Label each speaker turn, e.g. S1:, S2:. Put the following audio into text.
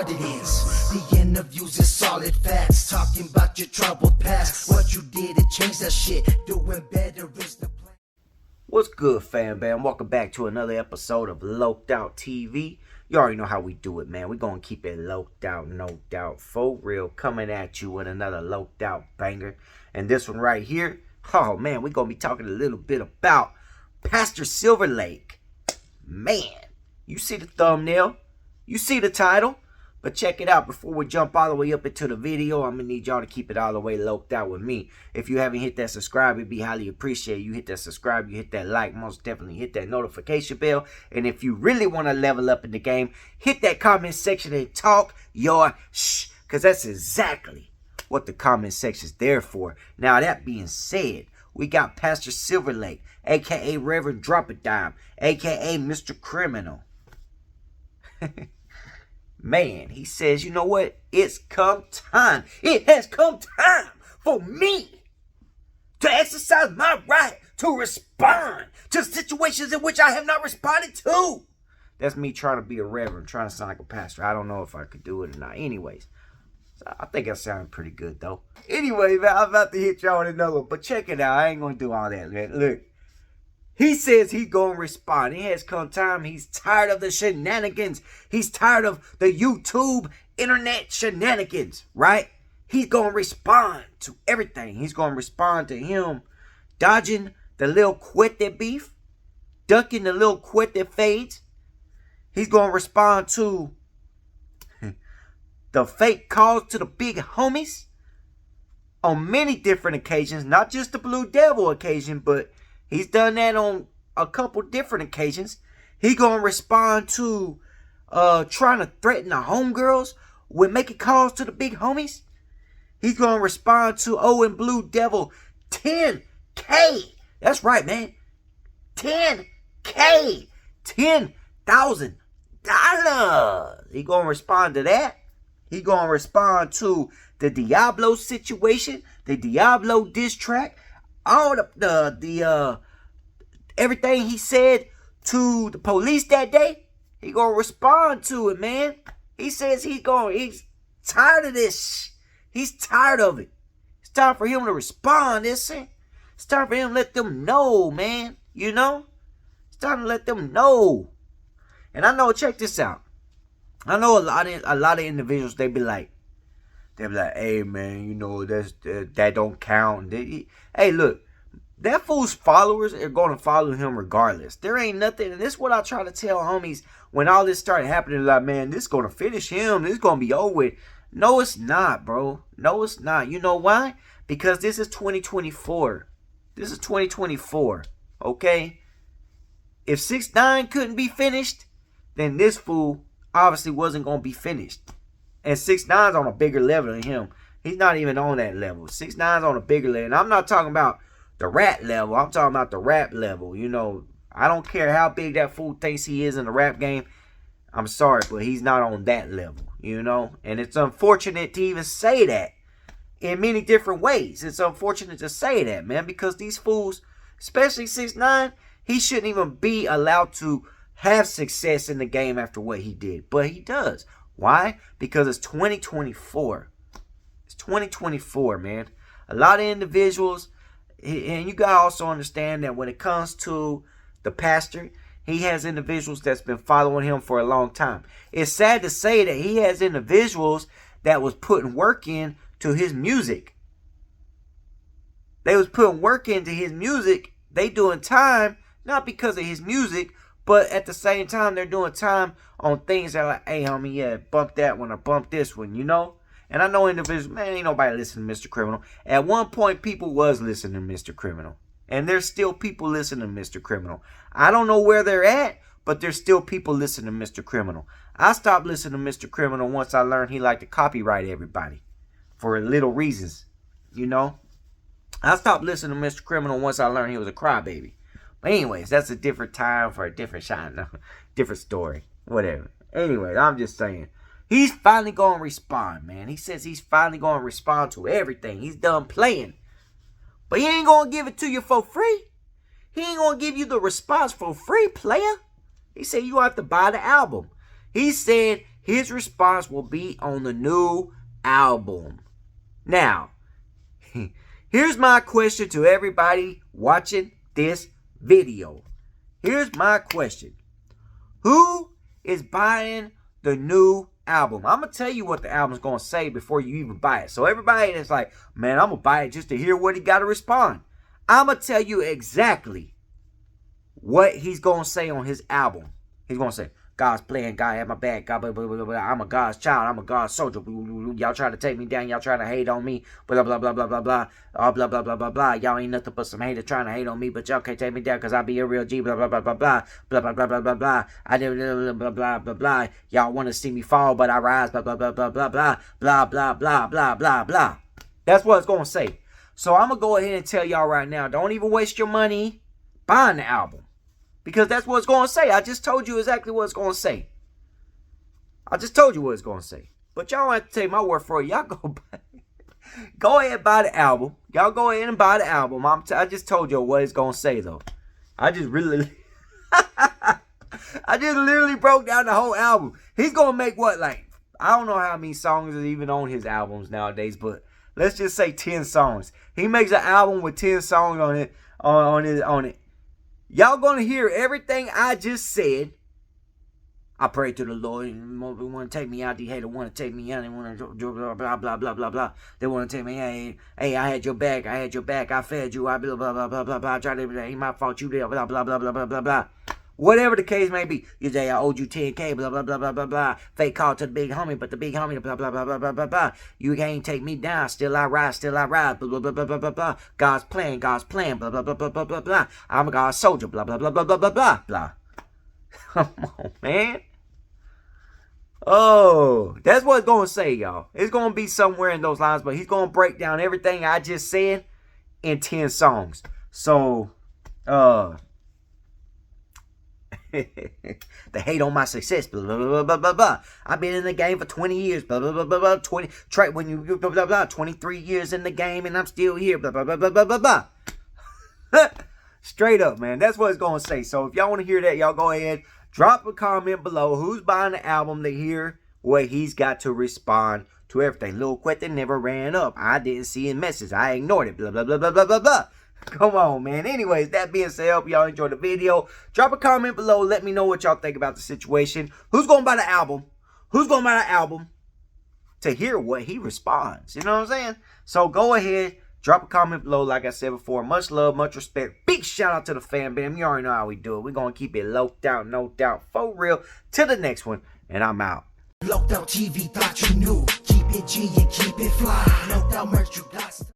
S1: hard it is. The interviews is solid facts, talking about your troubled past. What you did to change that shit, doing better is the plan.
S2: What's good, fam bam? Welcome back to another episode of Loked Out TV. You already know how we do it, man. We're going to keep it loked out, no doubt, for real. Coming at you with another loked out banger. And this one right here, oh man, we're going to be talking a little bit about Pastor Silver Lake. Man, you see the thumbnail, you see the title, but check it out. Before we jump all the way up into the video, I'm going to need y'all to keep it all the way loked out with me. If you haven't hit that subscribe, it'd be highly appreciated. You hit that subscribe, you hit that like, most definitely hit that notification bell. And if you really want to level up in the game, hit that comment section and talk your shh, because that's exactly what the comment section is there for. Now, that being said, we got Pastor Silver Lake, a.k.a. Reverend Drop a Dime, a.k.a. Mrcriminal. Man, he says, you know what? It's come time. It has come time for me to exercise my right to respond to situations in which I have not responded to. That's me trying to be a reverend, trying to sound like a pastor. I don't know if I could do it or not. Anyways, I think that sounded pretty good, though. Anyway, man, I'm about to hit y'all with another one. But check it out. I ain't going to do all that, man. Look. He says he's going to respond. It has come time. He's tired of the shenanigans. He's tired of the YouTube internet shenanigans, right? He's going to respond to everything. He's going to respond to him dodging the Lilcuete beef, ducking the Lilcuete fades. He's going to respond to the fake calls to the big homies on many different occasions, not just the Bluedevil occasion, but he's done that on a couple different occasions. He gonna respond to trying to threaten the homegirls with making calls to the big homies. He's gonna respond to and Bluedevil 10K. That's right, man. 10K. $10,000. He gonna respond to that. He gonna respond to the Diablo situation, the Diablo diss track. All the everything he said to the police that day, he gonna respond to it, man. He says he's tired of this. He's tired of it. It's time for him to respond, isn't it? It's time for him to let them know, man. You know? It's time to let them know. And I know, check this out. I know a lot of individuals, they be like, hey man, you know, that don't count. Hey, look, that fool's followers are going to follow him regardless. There ain't nothing, and this is what I try to tell homies when all this started happening. Like, man, this is going to finish him. This is going to be over with. No, it's not, bro. No, it's not. You know why? Because this is 2024. This is 2024, okay? If 6ix9ine couldn't be finished, then this fool obviously wasn't going to be finished. And 6ix9ine's on a bigger level than him. He's not even on that level. 6ix9ine's on a bigger level. And I'm not talking about the rat level. I'm talking about the rap level. You know, I don't care how big that fool thinks he is in the rap game. I'm sorry, but he's not on that level, you know. And it's unfortunate to even say that in many different ways. It's unfortunate to say that, man, because these fools, especially 6ix9ine, he shouldn't even be allowed to have success in the game after what he did. But he does. Why? Because it's 2024. It's 2024, man. A lot of individuals, and you got to also understand that when it comes to the pastor, he has individuals that's been following him for a long time. It's sad to say that he has individuals that was putting work in to his music. They was putting work into his music. They doing time, not because of his music, but at the same time, they're doing time on things that are like, hey, homie, yeah, bump that one or bump this one, you know? And I know individuals, man, ain't nobody listening to Mrcriminal. At one point, people was listening to Mrcriminal. And there's still people listening to Mrcriminal. I don't know where they're at, but there's still people listening to Mrcriminal. I stopped listening to Mrcriminal once I learned he liked to copyright everybody. For little reasons, you know? I stopped listening to Mrcriminal once I learned he was a crybaby. But anyways, that's a different time for a different shot. No, different story. Whatever. Anyways, I'm just saying. He's finally going to respond, man. He says he's finally going to respond to everything. He's done playing. But he ain't going to give it to you for free. He ain't going to give you the response for free, player. He said you have to buy the album. He said his response will be on the new album. Now, here's my question to everybody watching this video. Here's my question. Who is buying the new album? I'm going to tell you what the album's going to say before you even buy it. So everybody that's like, man, I'm going to buy it just to hear what he got to respond. I'm going to tell you exactly what he's going to say on his album. He's going to say, God's playing, God had my back, God, blah, blah, blah, blah. I'm a God's child, I'm a God's soldier. Y'all trying to take me down, y'all trying to hate on me, blah, blah, blah, blah, blah, blah, blah, blah, blah, blah, blah, blah. Y'all ain't nothing but some haters trying to hate on me, but y'all can't take me down because I be a real G, blah, blah, blah, blah, blah, blah, blah, blah, blah, blah, blah. I did blah, blah, blah, blah, blah. Y'all want to see me fall, but I rise, blah, blah, blah, blah, blah, blah, blah, blah, blah, blah, blah, blah. That's what it's going to say. So I'm going to go ahead and tell y'all right now, don't even waste your money buying the album. Because that's what it's going to say. I just told you exactly what it's going to say. I just told you what it's going to say. But y'all don't have to take my word for it. Y'all go ahead and buy the album. Y'all go ahead and buy the album. I just told you what it's going to say, though. I just literally broke down the whole album. He's going to make what, like, I don't know how many songs is even on his albums nowadays, but let's just say 10 songs. He makes an album with 10 songs on it. On it. Y'all going to hear everything I just said. I pray to the Lord. They want to take me out. The hater want to take me out. They want to blah, blah, blah, blah, blah, blah. They want to take me, hey, I had your back. I had your back. I fed you. I blah, blah, blah, blah, blah, blah. I tried to, ain't my fault. You did, blah, blah, blah, blah, blah, blah, blah. Whatever the case may be. You say, I owed you 10K, blah, blah, blah, blah, blah, blah. Fake call to the big homie, but the big homie, blah, blah, blah, blah, blah, blah, blah. You can't take me down. Still I rise, blah, blah, blah, blah, blah, blah, blah. God's plan, blah, blah, blah, blah, blah, blah, blah. I'm a God's soldier, blah, blah, blah, blah, blah, blah, blah, blah. Come on, man. Oh, that's what it's going to say, y'all. It's going to be somewhere in those lines, but he's going to break down everything I just said in 10 songs. So, the hate on my success, blah, blah, blah, blah, blah, blah. I've been in the game for 20 years, blah, blah, blah, blah, blah, 23 years in the game, and I'm still here, blah, blah, blah, blah, blah, blah, blah. Straight up, man. That's what it's going to say. So, if y'all want to hear that, y'all go ahead. Drop a comment below who's buying the album to hear what he's got to respond to everything. Lilcuete never ran up. I didn't see his message. I ignored it. Blah, blah, blah, blah, blah, blah, blah. Come on, man. Anyways, that being said, I hope y'all enjoyed the video. Drop a comment below. Let me know what y'all think about the situation. Who's going to buy the album? Who's going to buy the album to hear what he responds? You know what I'm saying? So go ahead. Drop a comment below, like I said before. Much love, much respect. Big shout out to the fan bam. You already know how we do it. We're going to keep it low doubt, no doubt, for real. Till the next one, and I'm out.
S1: Locked out TV, thought you knew. Keep it G and keep it fly. No doubt merch you got.